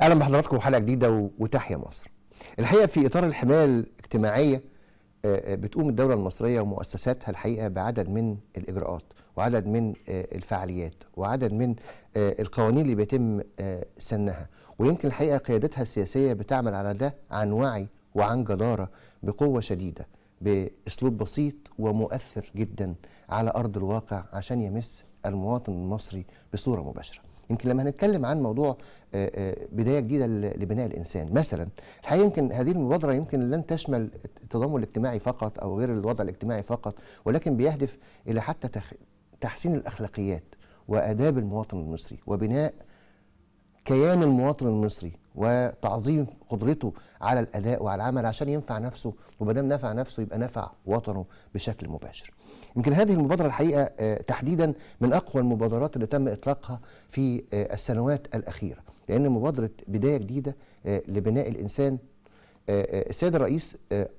اهلا بحضراتكم في حلقه جديده وتحيا مصر. الحقيقه في اطار الحمايه الاجتماعيه بتقوم الدوله المصريه ومؤسساتها الحقيقه بعدد من الاجراءات وعدد من الفعاليات وعدد من القوانين اللي بيتم سنها، ويمكن الحقيقه قيادتها السياسيه بتعمل على ده عن وعي وعن جداره بقوه شديده، باسلوب بسيط ومؤثر جدا على ارض الواقع عشان يمس المواطن المصري بصوره مباشره. يمكن لما هنتكلم عن موضوع بدايه جديده لبناء الانسان مثلا، الحقيقه يمكن هذه المبادره يمكن لن تشمل التضامن الاجتماعي فقط او غير الوضع الاجتماعي فقط، ولكن بيهدف الى حتى تحسين الاخلاقيات واداب المواطن المصري وبناء كيان المواطن المصري وتعظيم قدرته على الاداء وعلى العمل عشان ينفع نفسه، ومادام نفع نفسه يبقى نفع وطنه بشكل مباشر. يمكن هذه المبادره الحقيقه تحديدا من اقوى المبادرات اللي تم اطلاقها في السنوات الاخيره، لان مبادره بدايه جديده لبناء الانسان، السيد الرئيس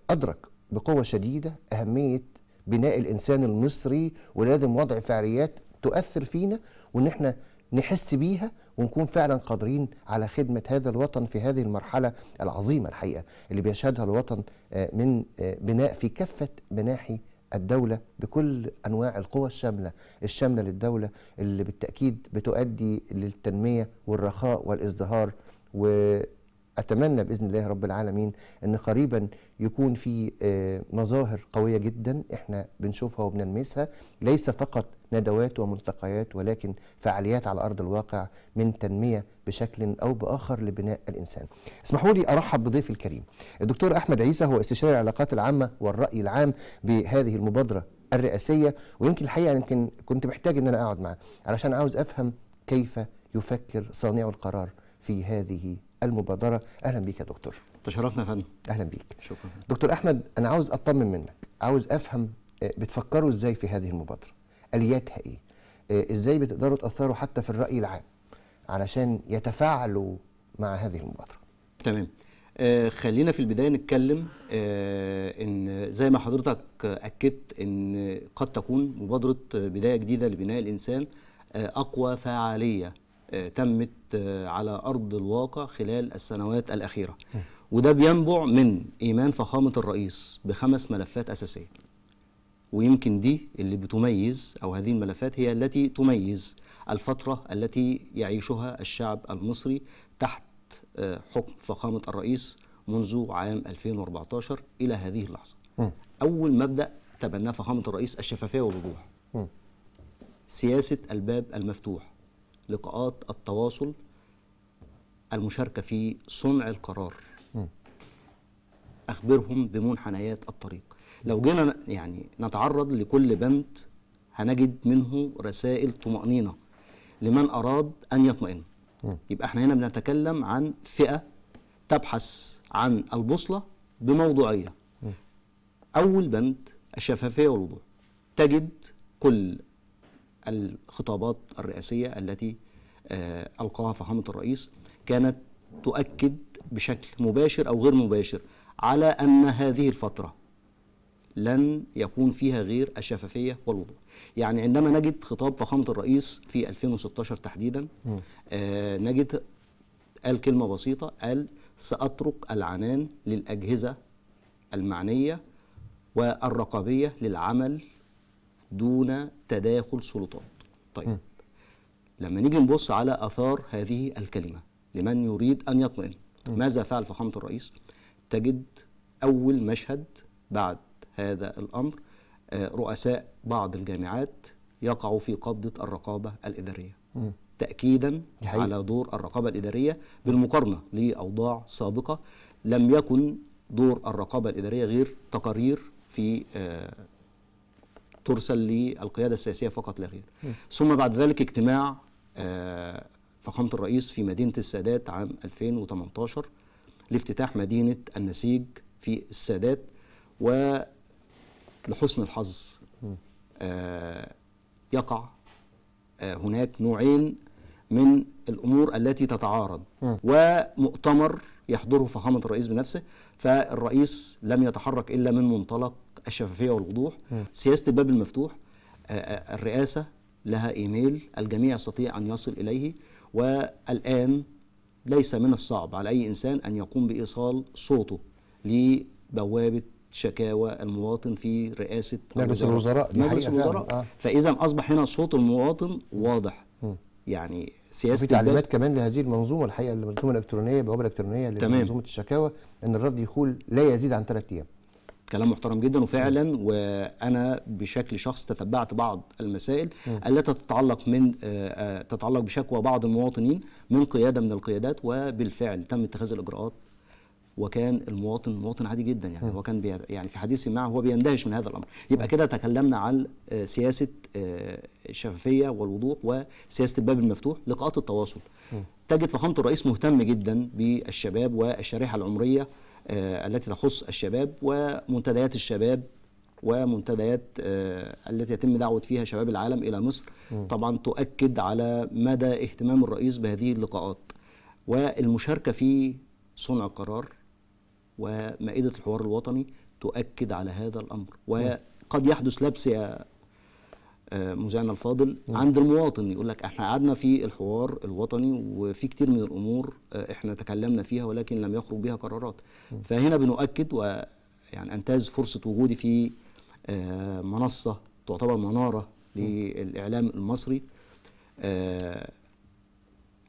ادرك بقوه شديده اهميه بناء الانسان المصري، ولازم وضع فعاليات تؤثر فينا وان احنا نحس بيها ونكون فعلا قادرين على خدمة هذا الوطن في هذه المرحلة العظيمة الحقيقة اللي بيشهدها الوطن من بناء في كافة مناحي الدولة بكل أنواع القوى الشاملة للدولة اللي بالتأكيد بتؤدي للتنمية والرخاء والازدهار. وأتمنى بإذن الله رب العالمين أن قريبا يكون في مظاهر قوية جدا احنا بنشوفها وبنلمسها، ليس فقط ندوات وملتقيات ولكن فعاليات على أرض الواقع من تنمية بشكل أو بآخر لبناء الإنسان. اسمحوا لي أرحب بضيفي الكريم الدكتور أحمد عيسى، هو استشاري العلاقات العامة والرأي العام بهذه المبادرة الرئاسية، ويمكن الحقيقة يمكن كنت محتاج أن أنا أقعد معاه علشان عاوز أفهم كيف يفكر صانع القرار في هذه المبادرة. أهلا بيك يا دكتور. تشرفنا يا فندم. أهلا بيك. شكرا. دكتور أحمد، أنا عاوز أطمن منك، عاوز أفهم بتفكروا إزاي في هذه المبادرة؟ الياتها ايه؟ ازاي بتقدروا تاثروا حتى في الراي العام علشان يتفاعلوا مع هذه المبادره؟ تمام. خلينا في البدايه نتكلم ان زي ما حضرتك اكدت ان قد تكون مبادره بدايه جديده لبناء الانسان اقوى فعاليه تمت على ارض الواقع خلال السنوات الاخيره، وده بينبع من ايمان فخامه الرئيس ب5 ملفات اساسيه. ويمكن دي اللي بتميز، أو هذه الملفات هي التي تميز الفترة التي يعيشها الشعب المصري تحت حكم فخامة الرئيس منذ عام 2014 إلى هذه اللحظة. أول مبدأ تبناه فخامة الرئيس الشفافية والوضوح. سياسة الباب المفتوح، لقاءات التواصل، المشاركة في صنع القرار، أخبرهم بمنحنيات الطريق. لو جينا يعني نتعرض لكل بند هنجد منه رسائل طمأنينة لمن أراد أن يطمئن. يبقى احنا هنا بنتكلم عن فئة تبحث عن البوصلة بموضوعية. أول بند الشفافية والوضوح، تجد كل الخطابات الرئاسية التي ألقاها فخامة الرئيس كانت تؤكد بشكل مباشر أو غير مباشر على أن هذه الفترة لن يكون فيها غير الشفافية والوضوح. يعني عندما نجد خطاب فخامة الرئيس في 2016 تحديدا، نجد قال كلمة بسيطة، قال: سأترك العنان للأجهزة المعنية والرقابية للعمل دون تداخل سلطات. طيب، لما نيجي نبص على آثار هذه الكلمة لمن يريد أن يطمئن، ماذا فعل فخامة الرئيس؟ تجد أول مشهد بعد هذا الأمر رؤساء بعض الجامعات يقعوا في قبضة الرقابة الإدارية، تأكيدا على دور الرقابة الإدارية بالمقارنة لأوضاع سابقة. لم يكن دور الرقابة الإدارية غير تقارير في ترسل للقيادة السياسية فقط لا غير. ثم بعد ذلك اجتماع فخامة الرئيس في مدينة السادات عام 2018 لافتتاح مدينة النسيج في السادات، ولحسن الحظ يقع هناك نوعين من الأمور التي تتعارض، ومؤتمر يحضره فخامة الرئيس بنفسه، فالرئيس لم يتحرك إلا من منطلق الشفافية والوضوح. سياسة الباب المفتوح، الرئاسة لها إيميل الجميع يستطيع أن يصل إليه، والآن ليس من الصعب على اي انسان ان يقوم بايصال صوته لبوابه شكاوى المواطن في رئاسه مجلس الوزراء، دي مجلس حقيقة الوزراء. فعلا. فاذا اصبح هنا صوت المواطن واضح. مم. يعني وفي سياسه تعليمات كمان لهذه المنظومه الحقيقه، المنظومه الالكترونيه، بوابه الكترونيه لمنظومه الشكاوى، ان الرد يقول لا يزيد عن 3 ايام. كلام محترم جدا. وفعلا وانا بشكل شخص تتبعت بعض المسائل التي تتعلق بشكوى بعض المواطنين من قياده من القيادات، وبالفعل تم اتخاذ الاجراءات. وكان المواطن مواطن عادي جدا، يعني هو كان يعني في حديثي معه هو بيندهش من هذا الامر. يبقى كده تكلمنا عن سياسه الشفافيه والوضوح وسياسه الباب المفتوح. لقاءات التواصل، تجد فخامه الرئيس مهتم جدا بالشباب والشريحه العمريه التي تخص الشباب ومنتديات الشباب ومنتديات التي يتم دعوة فيها شباب العالم إلى مصر. طبعا تؤكد على مدى اهتمام الرئيس بهذه اللقاءات والمشاركة في صنع القرار، ومائدة الحوار الوطني تؤكد على هذا الأمر. وقد يحدث لبس يا مذيعنا الفاضل عند المواطن، يقول لك احنا قعدنا في الحوار الوطني وفي كتير من الامور احنا تكلمنا فيها ولكن لم يخرج بها قرارات. فهنا بنؤكد، ويعني انتهز فرصه وجودي في منصه تعتبر مناره للاعلام المصري،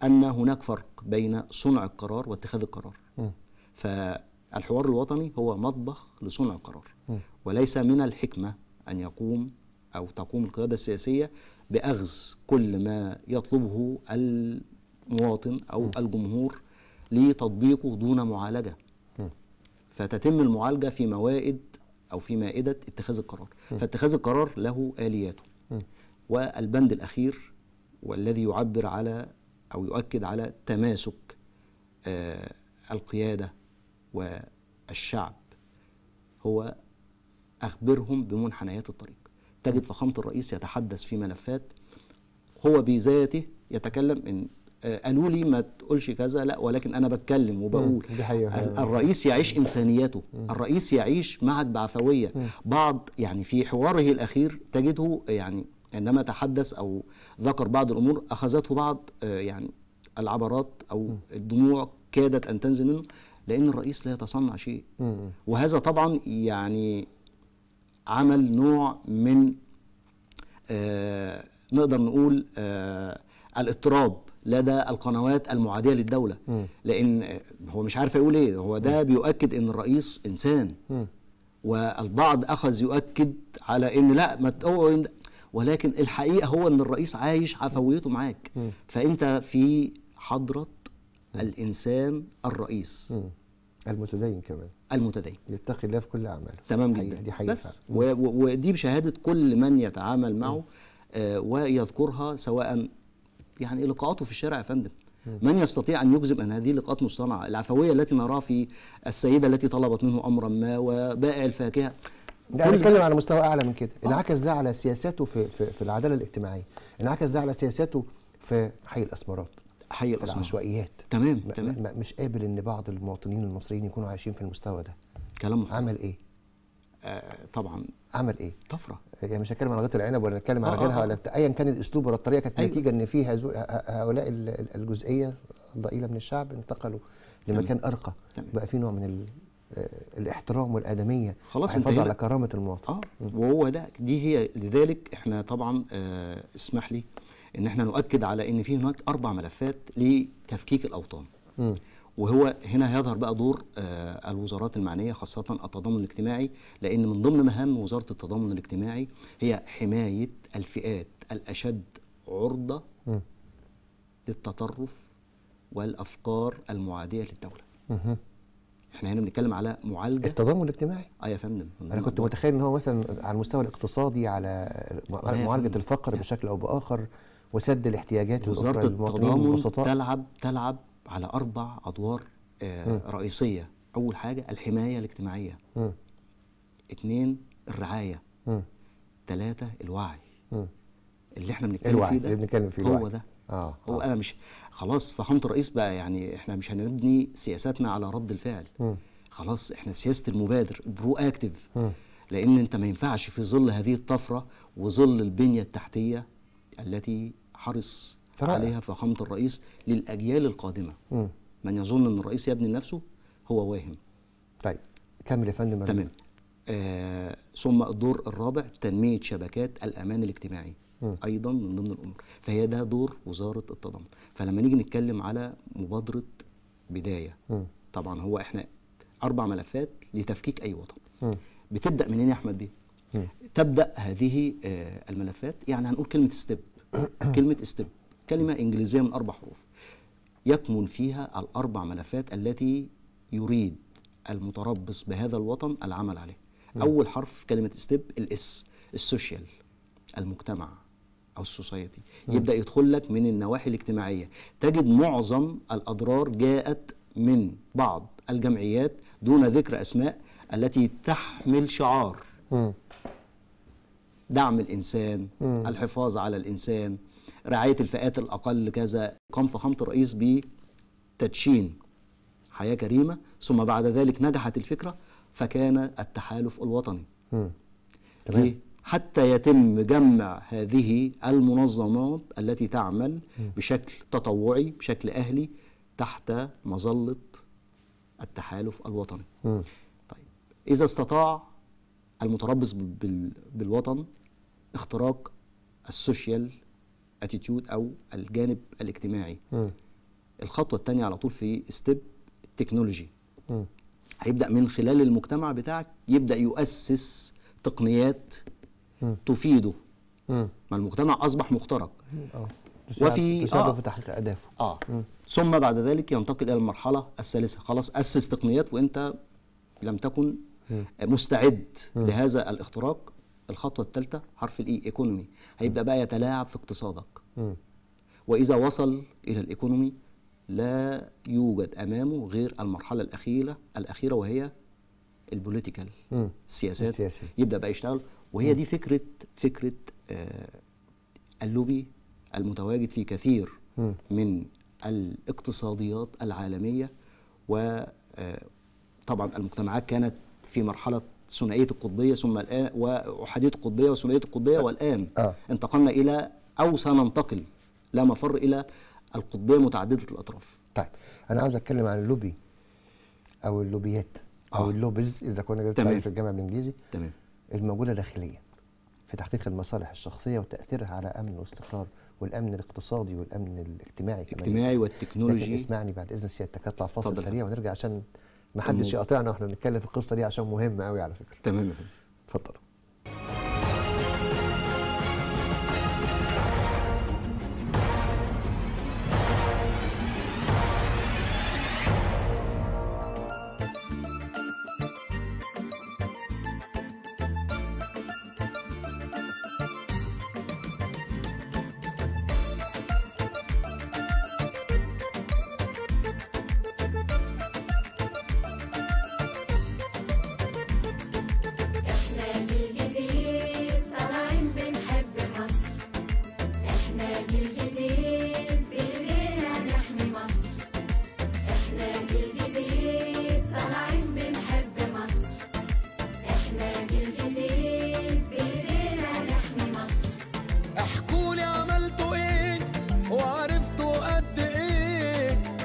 ان هناك فرق بين صنع القرار واتخاذ القرار. فالحوار الوطني هو مطبخ لصنع القرار، وليس من الحكمه ان تقوم القيادة السياسية بأخذ كل ما يطلبه المواطن أو الجمهور لتطبيقه دون معالجة، فتتم المعالجة في موائد أو في مائدة اتخاذ القرار. فاتخاذ القرار له آلياته. والبند الأخير والذي يعبر على أو يؤكد على تماسك القيادة والشعب هو أخبرهم بمنحنيات الطريق. تجد فخامة الرئيس يتحدث في ملفات هو بذاته يتكلم ان قالوا لي ما تقولش كذا، لا ولكن انا بتكلم وبقول. الرئيس يعيش انسانيته، الرئيس يعيش معك بعفويه. بعض يعني في حواره الاخير تجده يعني عندما تحدث او ذكر بعض الامور اخذته بعض يعني العبرات او الدموع كادت ان تنزل منه، لان الرئيس لا يتصنع شيء. وهذا طبعا يعني عمل نوع من نقدر نقول الاضطراب لدى القنوات المعادية للدولة، لأن هو مش عارف يقول ايه. هو ده بيؤكد ان الرئيس انسان، والبعض اخذ يؤكد على ان لا ما ولكن الحقيقة هو ان الرئيس عايش عفويته معاك. فانت في حضرة الانسان الرئيس المتدين كمان، المتدين يتقي الله في كل اعماله. تمام جدا. دي حقيقة بس ودي بشهاده كل من يتعامل معه ويذكرها، سواء يعني لقاءاته في الشارع يا فندم. من يستطيع ان يجزم ان هذه لقاءات مصطنعه؟ العفويه التي نراها في السيده التي طلبت منه امرا ما وبائع الفاكهه. لا نتكلم على مستوى اعلى من كده. انعكس ده على سياساته في العداله الاجتماعيه، انعكس ده على سياساته في حي الاسمرات، حي في العشوائيات. تمام مش قابل ان بعض المواطنين المصريين يكونوا عايشين في المستوى ده. كلام محترم. عمل ايه؟ طبعا عمل ايه؟ طفره. يعني مش هتكلم على غيط العنب ولا نتكلم على غيرها ولا ايا كان الاسلوب ولا الطريقه، كانت نتيجه ان في هؤلاء الجزئيه الضئيله من الشعب انتقلوا لمكان ارقى. بقى في نوع من الاحترام والادميه، خلاص الحفاظ على كرامه المواطن. وهو دي هي. لذلك احنا طبعا اسمح لي ان احنا نؤكد على ان في هناك 4 ملفات لتفكيك الاوطان. وهو هنا يظهر بقى دور الوزارات المعنيه، خاصه التضامن الاجتماعي، لان من ضمن مهام وزاره التضامن الاجتماعي هي حمايه الفئات الاشد عرضه للتطرف والافكار المعاديه للدوله. احنا هنا بنتكلم على معالجه التضامن الاجتماعي. يا فندم. انا كنت متخيل ان هو مثلا على المستوى الاقتصادي، على معالجه الفقر بشكل او باخر، وسد الاحتياجات الاخرى للمواطنين البسطاء. تلعب على 4 ادوار رئيسيه. اول حاجه الحمايه الاجتماعيه، 2 الرعايه، 3 الوعي. اللي احنا بنتكلم فيه ده هو ده. هو انا مش خلاص فخامه الرئيس بقى يعني احنا مش هنبني سياساتنا على رد الفعل. خلاص احنا سياسه المبادر، برو اكتيف. لان انت ما ينفعش في ظل هذه الطفره وظل البنيه التحتيه التي حرص عليها فخامه الرئيس للاجيال القادمه. من يظن ان الرئيس يبني لنفسه هو واهم. طيب كمل يا فندم. تمام. ثم الدور الرابع تنمية شبكات الأمان الاجتماعي أيضا من ضمن الأمور، فهي ده دور وزارة التضامن. فلما نيجي نتكلم على مبادرة بداية، طبعا هو احنا 4 ملفات لتفكيك أي وطن. بتبدأ منين يا أحمد بيه؟ تبدأ هذه الملفات، يعني هنقول كلمة ستيب. كلمة ستيب كلمة إنجليزية من 4 حروف يكمن فيها ال4 ملفات التي يريد المتربص بهذا الوطن العمل عليه. أول حرف كلمة ستيب الإس، السوشيال، المجتمع أو السوسايتي. يبدأ يدخل لك من النواحي الاجتماعية، تجد معظم الأضرار جاءت من بعض الجمعيات دون ذكر أسماء التي تحمل شعار دعم الإنسان، الحفاظ على الإنسان، رعاية الفئات الأقل كذا. قام فخامة الرئيس بتدشين حياة كريمة، ثم بعد ذلك نجحت الفكرة فكان التحالف الوطني. ليه؟ حتى يتم جمع هذه المنظمات التي تعمل بشكل تطوعي بشكل أهلي تحت مظلة التحالف الوطني. طيب إذا استطاع المتربص بالوطن اختراق السوشيال اتيتيود أو الجانب الاجتماعي، الخطوة الثانية على طول في ستيب التكنولوجي. هيبدأ من خلال المجتمع بتاعك يبدأ يؤسس تقنيات تفيده. ما المجتمع أصبح مخترق وفي في تحقيق أهدافه. ثم بعد ذلك ينتقل إلى المرحلة الثالثة، خلاص أسس تقنيات وأنت لم تكن مستعد لهذا الاختراق. الخطوة الثالثة حرف الإي، إيكونومي. هيبدأ بقى يتلاعب في اقتصادك. وإذا وصل إلى الإيكونومي لا يوجد أمامه غير المرحلة الأخيرة وهي البوليتيكال، السياسات. يبدأ بقى يشتغل، وهي دي فكرة اللوبي المتواجد في كثير من الاقتصاديات العالمية. وطبعا المجتمعات كانت في مرحلة ثنائية القطبية ثم الآن وأحادية القطبية وثنائية القطبية، والآن انتقلنا إلى أو سننتقل لا مفر إلى القطبية متعددة الأطراف. طيب أنا عاوز أتكلم عن اللوبي أو اللوبيات أو اللوبز إذا كنا جبت في الجامعة بالإنجليزي. تمام. الموجودة داخليا في تحقيق المصالح الشخصية وتأثيرها على أمن واستقرار والأمن الاقتصادي والأمن الاجتماعي كمان. الاجتماعي والتكنولوجي. لكن اسمعني بعد إذن سيادتك هطلع فاصل سريع ونرجع عشان ما حدش يقاطعنا واحنا بنتكلم في القصة دي عشان مهمة قوي على فكرة. تمام يا فندم. اتفضل.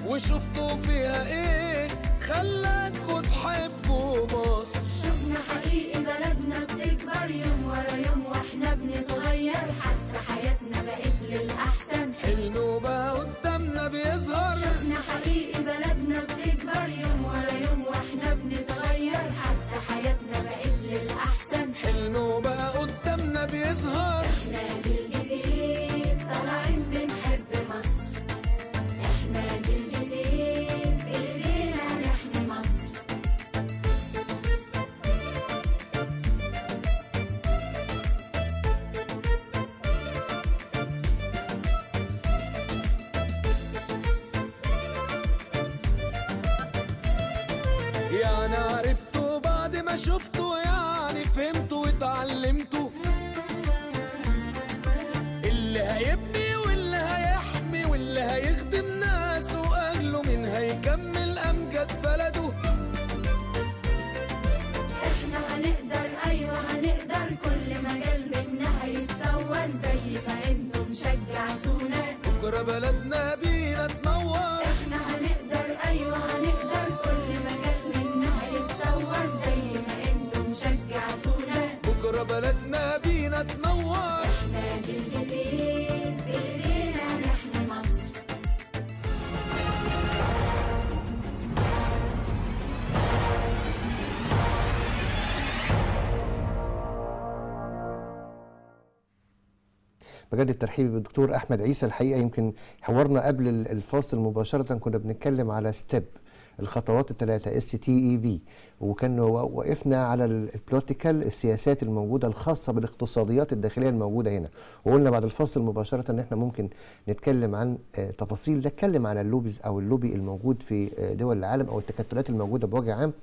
وشفتوا فيها ايه خلاكوا تحبوا مصر. شفنا حقيقي بلدنا بتكبر يوم ورا يوم واحنا بنتغير، حتى حياتنا بقت للأحسن، حلمه بقى قدامنا بيظهر. شفنا حقيقي بلدنا بتكبر يوم ورا يوم واحنا بنتغير، حتى حياتنا بقت للأحسن، حلمه بقى قدامنا بيظهر. احنا جيل جديد طالعين بنحب مصر، احنا جيل جديد بإيدينا نحمي مصر. يعني عرفتوا بعد ما شفتوا، يعني فهمتوا واتعلمتوا اللي هيبني واللي هيحمي واللي هيخدم ناسه واهله، مين هيكمل امجاد بلده. احنا هنقدر، ايوه هنقدر، كل مجال بينا هيتطور زي ما انتم شجعتونا، بكره بلدنا بينا تنور. احنا هنقدر، بجد الترحيب بالدكتور احمد عيسى. الحقيقه يمكن حوارنا قبل الفاصل مباشره كنا بنتكلم على ستيب الخطوات الثلاثه STEB، وكان وقفنا على البوليتيكال السياسات الموجوده الخاصه بالاقتصاديات الداخليه الموجوده هنا، وقلنا بعد الفاصل مباشره ان احنا ممكن نتكلم عن تفاصيل، نتكلم عن اللوبيز او اللوبي الموجود في دول العالم او التكتلات الموجوده بوجه عام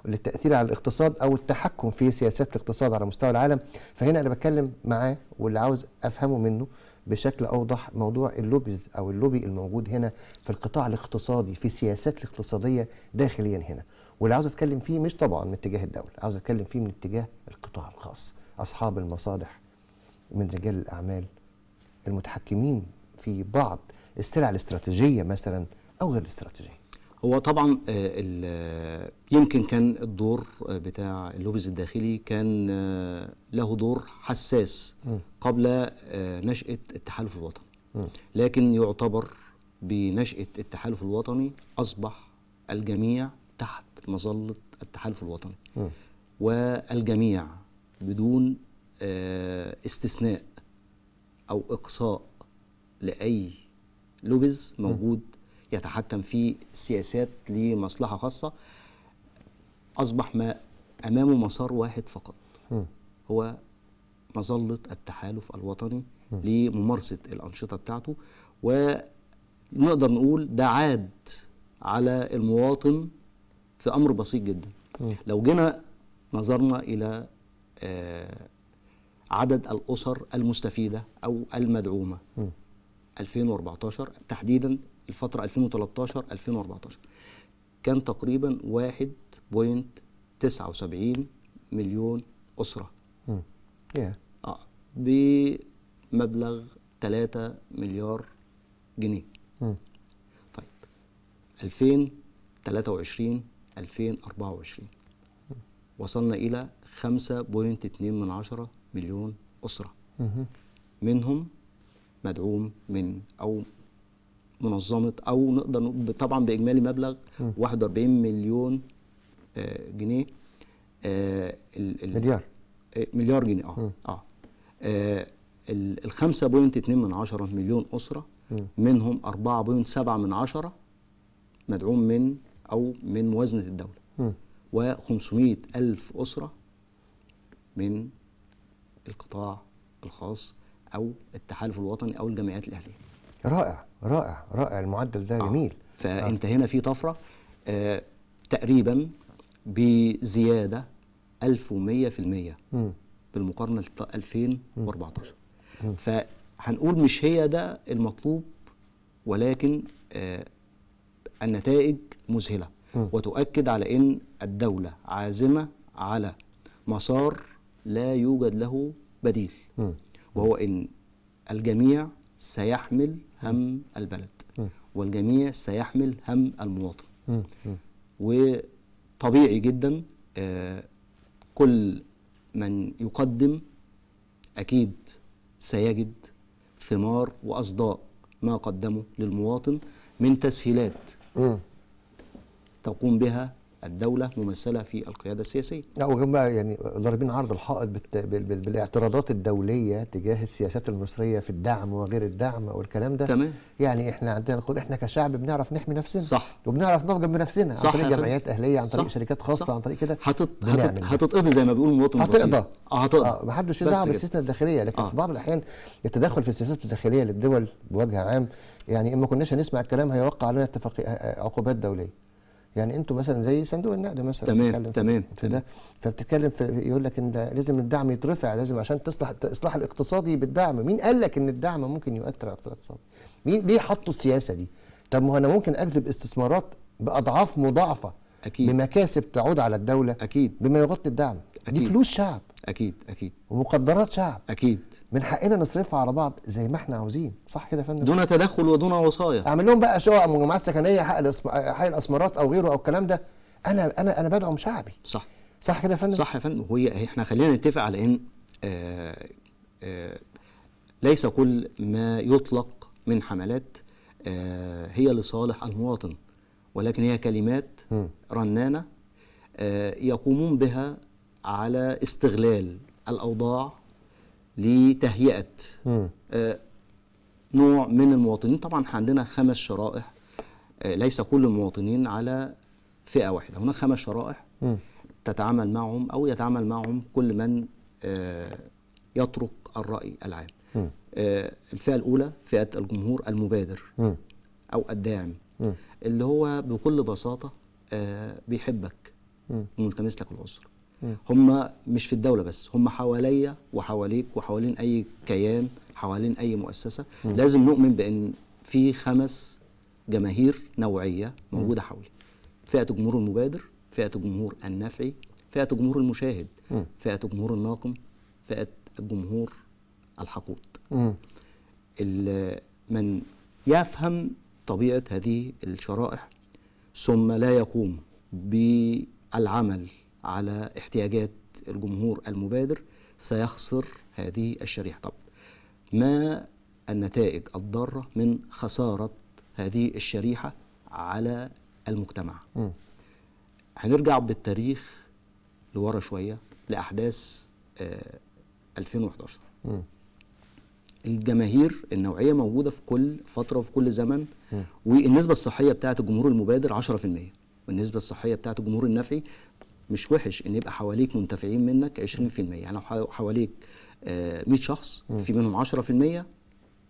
للتاثير على الاقتصاد او التحكم في سياسات الاقتصاد على مستوى العالم. فهنا انا بتكلم معاه واللي عاوز افهمه منه بشكل اوضح موضوع اللوبيز او اللوبي الموجود هنا في القطاع الاقتصادي في السياسات الاقتصاديه داخليا هنا، واللي عاوز اتكلم فيه مش طبعا من اتجاه الدوله، عاوز اتكلم فيه من اتجاه القطاع الخاص، اصحاب المصالح من رجال الاعمال المتحكمين في بعض السلع الاستراتيجيه مثلا او غير الاستراتيجيه. هو طبعا يمكن كان الدور بتاع اللوبيز الداخلي كان له دور حساس قبل نشأة التحالف الوطني، لكن يعتبر بنشأة التحالف الوطني أصبح الجميع تحت مظلة التحالف الوطني، والجميع بدون استثناء أو إقصاء لأي لوبيز موجود يتحكم في سياسات لمصلحة خاصة، أصبح ما أمامه مسار واحد فقط، هو مظلة التحالف الوطني لممارسة الأنشطة بتاعته. ونقدر نقول ده عاد على المواطن في أمر بسيط جدا. لو جينا نظرنا إلى عدد الأسر المستفيدة أو المدعومة 2014 تحديدا الفترة 2013-2014 كان تقريبا 1.79 مليون أسرة بمبلغ 3 مليار جنيه. طيب 2023-2024 وصلنا إلى 5.2 مليون أسرة، منهم مدعوم من أو منظمة أو نقدر نقول طبعا بإجمالي مبلغ 41 مليون جنيه، مليار جنيه. ال 5.2 مليون أسرة منهم 4.7 مدعوم من أو من موازنة الدولة، و500 ألف أسرة من القطاع الخاص أو التحالف الوطني أو الجمعيات الأهلية. رائع رائع رائع، المعدل ده جميل. فأنت هنا في طفرة تقريبا بزيادة 1100% بالمقارنة ل 2014. فهنقول مش هي ده المطلوب، ولكن النتائج مذهلة وتؤكد على أن الدولة عازمة على مسار لا يوجد له بديل، وهو أن الجميع سيحمل هم البلد والجميع سيحمل هم المواطن. وطبيعي جدا كل من يقدم أكيد سيجد ثمار وأصداء ما قدمه للمواطن من تسهيلات تقوم بها الدولة ممثلة في القيادة السياسية. لا وجماعة يعني ضاربين عرض الحائط بالاعتراضات الدولية تجاه السياسات المصرية في الدعم وغير الدعم او الكلام ده. تمام. يعني احنا عندنا احنا كشعب بنعرف نحمي نفسنا، صح، وبنعرف نخدم بنفسنا عن طريق جمعيات اهلية، عن طريق شركات خاصة، عن طريق كده هتتقضي زي ما بيقول المواطن هتقضى. هتقضى. ما حدش يدعم بالسياسات الداخلية، لكن في بعض الاحيان التدخل في السياسات الداخلية للدول بوجه عام يعني اما كناش هنسمع الكلام هيوقع علينا عقوبات دولية. يعني انتوا مثلا زي صندوق النقد مثلا تمام في ده، فبتتكلم في يقول لك ان لازم الدعم يترفع، لازم عشان تصلح الاصلاح الاقتصادي بالدعم. مين قال لك ان الدعم ممكن يؤثر على الاصلاح الاقتصادي؟ مين ليه حطوا السياسه دي؟ طب ما انا ممكن اجذب استثمارات باضعاف مضاعفه أكيد، بمكاسب تعود على الدوله أكيد بما يغطي الدعم. أكيد. دي فلوس شعب، أكيد ومقدرات شعب، أكيد من حقنا نصرفها على بعض زي ما احنا عاوزين، صح كده يا فندم؟ دون تدخل ودون وصايا. اعمل لهم بقى شقق مجمعات سكنيه، حق الاسمرات او غيره او الكلام ده. انا بدعم شعبي. صح كده يا فندم؟ صح يا فندم. احنا خلينا نتفق على ان ليس كل ما يطلق من حملات هي لصالح المواطن، ولكن هي كلمات رنانة يقومون بها على استغلال الأوضاع لتهيئة نوع من المواطنين. طبعا عندنا 5 شرائح، ليس كل المواطنين على فئة واحدة، هناك 5 شرائح تتعامل معهم أو يتعامل معهم كل من يترك الرأي العام. الفئة الأولى فئة الجمهور المبادر أو الداعم، اللي هو بكل بساطة بيحبك وملتمس لك العذر. هم مش في الدولة بس، هم حواليا وحواليك وحوالين أي كيان، حوالين أي مؤسسة. لازم نؤمن بأن في 5 جماهير نوعية موجودة حولي: فئة الجمهور المبادر، فئة الجمهور النافعي، فئة الجمهور المشاهد، فئة الجمهور الناقم، فئة الجمهور الحقود. من يفهم طبيعة هذه الشرائح ثم لا يقوم بالعمل على احتياجات الجمهور المبادر سيخسر هذه الشريحة. طب ما النتائج الضارة من خسارة هذه الشريحة على المجتمع؟ هنرجع بالتاريخ لورا شوية لأحداث 2011. الجماهير النوعية موجودة في كل فترة وفي كل زمن، والنسبة الصحية بتاعة الجمهور المبادر 10%، والنسبة الصحية بتاعة الجمهور النفعي مش وحش ان يبقى حواليك منتفعين منك 20%. يعني لو حواليك 100 شخص، في منهم 10%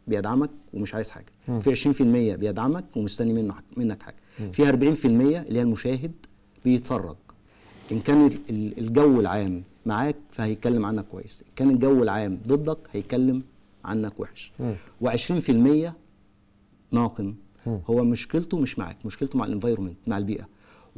بيدعمك ومش عايز حاجة، في 20% بيدعمك ومستني منك حاجة، في 40% اللي هي المشاهد بيتفرج. إن كان الجو العام معاك فهيتكلم عنك كويس، إن كان الجو العام ضدك هيتكلم عنك وحش. و20% ناقم، هو مشكلته مش معاك، مشكلته مع الانفايرمنت، مع البيئة.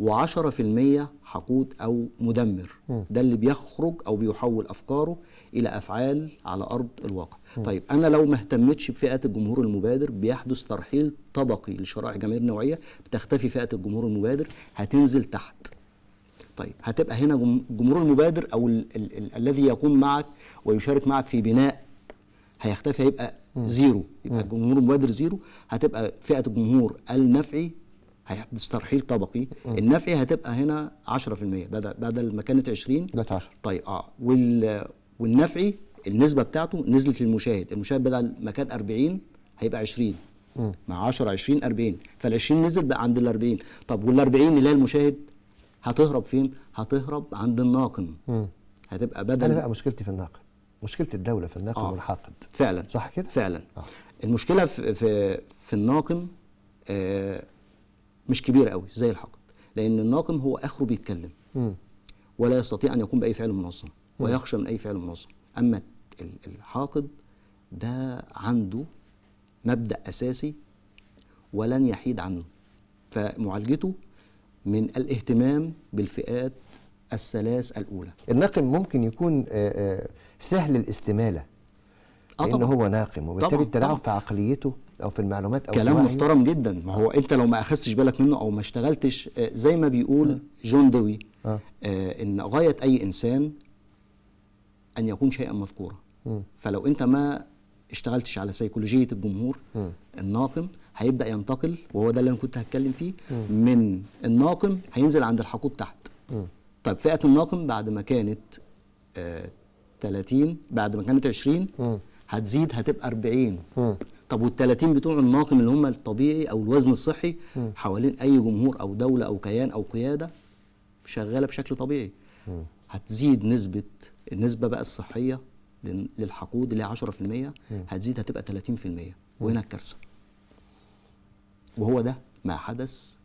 و10% حقود أو مدمر، ده اللي بيخرج أو بيحول أفكاره إلى أفعال على أرض الواقع. طيب أنا لو ما اهتمتش بفئة الجمهور المبادر بيحدث ترحيل طبقي لشرائح جماهير نوعية، بتختفي فئة الجمهور المبادر، هتنزل تحت. طيب هتبقى هنا الجمهور المبادر أو الذي يقوم معك ويشارك معك في بناء هيختفي، هيبقى زيرو، يبقى الجمهور المبادر زيرو. هتبقى فئة الجمهور النفعي هيحدث ترحيل طبقي، النفعي هتبقى هنا 10%، بدل ما كانت 20 بقت 10. طيب والنفعي النسبة بتاعته نزلت للمشاهد، المشاهد بدل ما كان 40 هيبقى 20، مع 10 20 40، فال20 نزل بقى عند ال40. طب وال40 اللي هي المشاهد هتهرب فين؟ هتهرب عند الناقم. هتبقى بدل. انا بقى مشكلتي في الناقم، مشكلة الدولة في الناقم والحاقد. فعلا صح كده؟ فعلا. المشكلة في الناقم مش كبيرة قوي زي الحاقد، لأن الناقم هو آخره بيتكلم ولا يستطيع أن يقوم بأي فعل منظم ويخشى من أي فعل منظم. أما الحاقد ده عنده مبدأ أساسي ولن يحيد عنه، فمعالجته من الاهتمام بالفئات الثلاث الأولى. الناقم ممكن يكون سهل الاستمالة، لأنه هو ناقم، وبالتالي التلاعب في عقليته أو في المعلومات أو كلام محترم جدا. ما هو أنت لو ما أخذتش بالك منه أو ما اشتغلتش زي ما بيقول جون دوي، إن غاية أي إنسان أن يكون شيئا مذكورا. فلو أنت ما اشتغلتش على سيكولوجية الجمهور الناقم هيبدأ ينتقل، وهو ده اللي أنا كنت هتكلم فيه، من الناقم هينزل عند الحقود تحت. طيب فئة الناقم بعد ما كانت 30، بعد ما كانت 20 هتزيد هتبقى 40. طب وال30 بتوع الناقم اللي هم الطبيعي او الوزن الصحي حوالين اي جمهور او دولة او كيان او قيادة شغالة بشكل طبيعي، هتزيد النسبة بقى الصحية للحقود اللي هي 10%، هتزيد هتبقى 30%. وهنا الكارثة، وهو ده ما حدث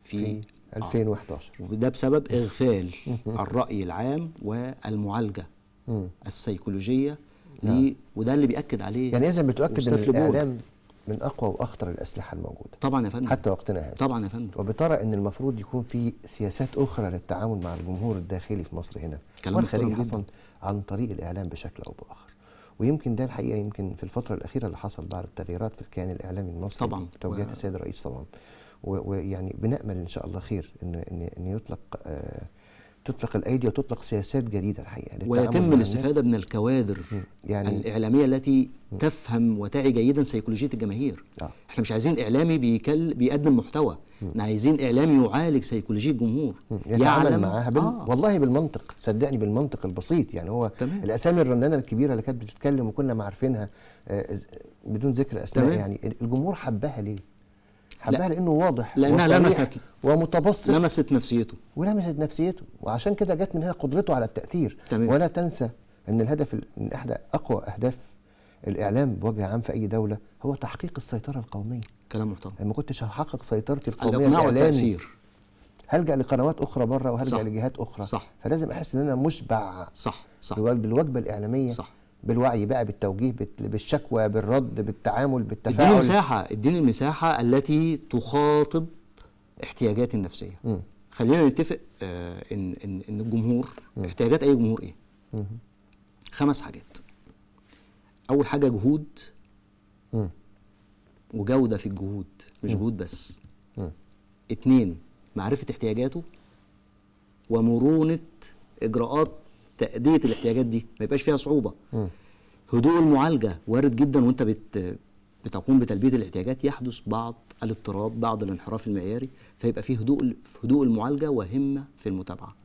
في 2011. وده بسبب إغفال الرأي العام والمعالجة السيكولوجية وده اللي بيأكد عليه. يعني إذا بتؤكد أن الإعلام من أقوى وأخطر الأسلحة الموجودة طبعا يا فندم، حتى وقتنا هذا. طبعا يا فندم. وبترى أن المفروض يكون في سياسات أخرى للتعامل مع الجمهور الداخلي في مصر هنا والخارجي، حصل عن طريق الإعلام بشكل أو بآخر. ويمكن ده الحقيقة يمكن في الفترة الأخيرة اللي حصل بعد التغييرات في الكيان الإعلامي المصري طبعا توجيهات السيد الرئيس طبعا، ويعني بنأمل إن شاء الله خير إن يطلق تطلق الايدي وتطلق سياسات جديده الحقيقه للتعامل ويتم مع الاستفاده الناس. من الكوادر يعني الاعلاميه التي تفهم وتعي جيدا سيكولوجيه الجماهير. احنا مش عايزين اعلامي بيقدم محتوى، احنا عايزين اعلامي يعالج سيكولوجيه الجمهور، يتعامل معاها والله بالمنطق، صدقني بالمنطق البسيط. يعني هو تمام. الاسامي الرنانه الكبيره اللي كانت بتتكلم وكنا عارفينها بدون ذكر اسماء، تمام. يعني الجمهور حبها ليه؟ حبها لانه واضح لانها لمست ومتبسط، لمست نفسيته ولمست نفسيته، وعشان كده جت من هنا قدرته على التاثير. تمام. ولا تنسى ان الهدف من احدى اقوى اهداف الاعلام بوجه عام في اي دوله هو تحقيق السيطره القوميه. كلام محترم. لما كنتش هحقق سيطرتي القوميه الاقناع الإعلامي، والتاثير، هلجأ لقنوات اخرى بره وهلجأ صح. لجهات اخرى. صح. فلازم احس ان انا مشبع صح صح بالوجبه الاعلاميه، صح. بالوعي بقى، بالتوجيه، بالشكوى، بالرد، بالتعامل، بالتفاعل. اديني المساحه التي تخاطب احتياجاتي النفسيه. خلينا نتفق ان الجمهور احتياجات اي جمهور ايه؟ 5 حاجات. اول حاجه جهود وجوده في الجهود، مش جهود بس. 2 معرفه احتياجاته ومرونه اجراءات تأدية الاحتياجات دي، ما يبقاش فيها صعوبة. هدوء المعالجة وارد جدا وانت بتقوم بتلبية الاحتياجات يحدث بعض الاضطراب، بعض الانحراف المعياري، فيبقى فيه هدوء المعالجة وهمة في المتابعة.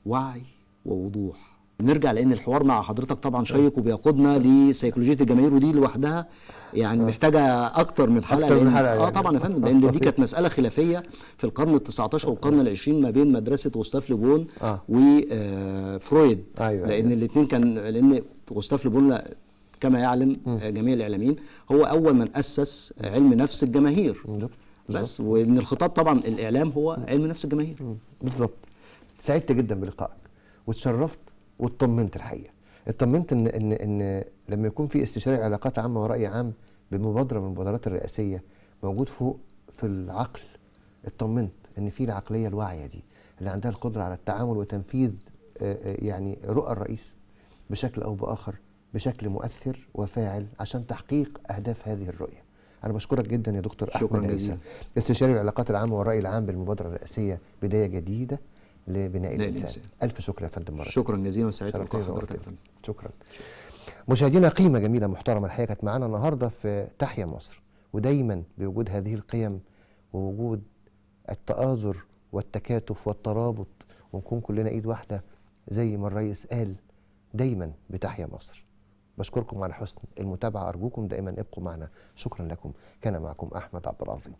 وعي ووضوح. نرجع لان الحوار مع حضرتك طبعا شيق وبيقودنا لسيكولوجية الجماهير، ودي لوحدها يعني محتاجة أكتر من حلقة. أكتر من حلقة يعني. طبعا يا فندم، لأن دي كانت مسألة خلافية في القرن ال19 والقرن ال20 ما بين مدرسة غوستاف ليبون وفرويد. أيوة. لأن الاثنين لأن غوستاف ليبون كما يعلم جميع الإعلاميين هو أول من أسس علم نفس الجماهير. بس وإن الخطاب طبعا الإعلام هو علم نفس الجماهير. بالظبط. سعدت جدا بلقائك واتشرفت واطمنت الحقيقة. اطمنت ان لما يكون في استشاري علاقات عامه ورأي عام بمبادره من المبادرات الرئاسيه موجود فوق في العقل، اطمنت ان في العقليه الواعيه دي اللي عندها القدره على التعامل وتنفيذ يعني رؤى الرئيس بشكل او باخر بشكل مؤثر وفاعل عشان تحقيق اهداف هذه الرؤيه. انا بشكرك جدا يا دكتور احمد عيسى، استشاري العلاقات العامه والرأي العام بالمبادره الرئاسيه بدايه جديده لبناء الإنسان. ألف شكر يا فندم مرة. شكرا جزيلا وسعيد بلقاء حضرتك يا فندم. شكرا. مشاهدينا، قيمة جميلة محترمة الحقيقة كانت معانا النهارده في تحيا مصر، ودايما بوجود هذه القيم ووجود التآزر والتكاتف والترابط ونكون كلنا ايد واحدة زي ما الرئيس قال دايما بتحيا مصر. بشكركم على حسن المتابعة، أرجوكم دائما ابقوا معنا. شكرا لكم. كان معكم أحمد عبد العظيم.